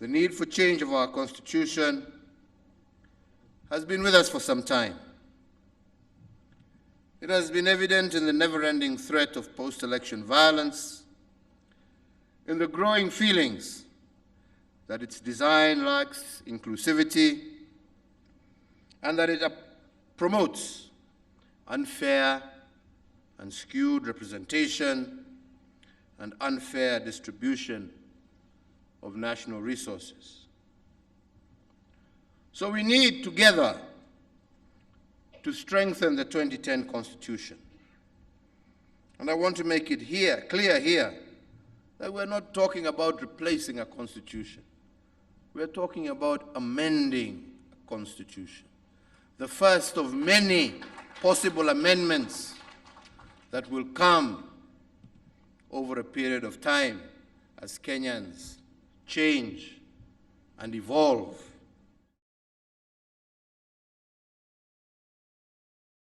The need for change of our Constitution has been with us for some time. It has been evident in the never-ending threat of post-election violence, in the growing feelings that its design lacks inclusivity, and that it promotes unfair and skewed representation and unfair distribution of national resources. So we need together to strengthen the 2010 Constitution. And I want to make it clear here that we're not talking about replacing a Constitution. We're talking about amending a Constitution, the first of many possible amendments that will come over a period of time as Kenyans change and evolve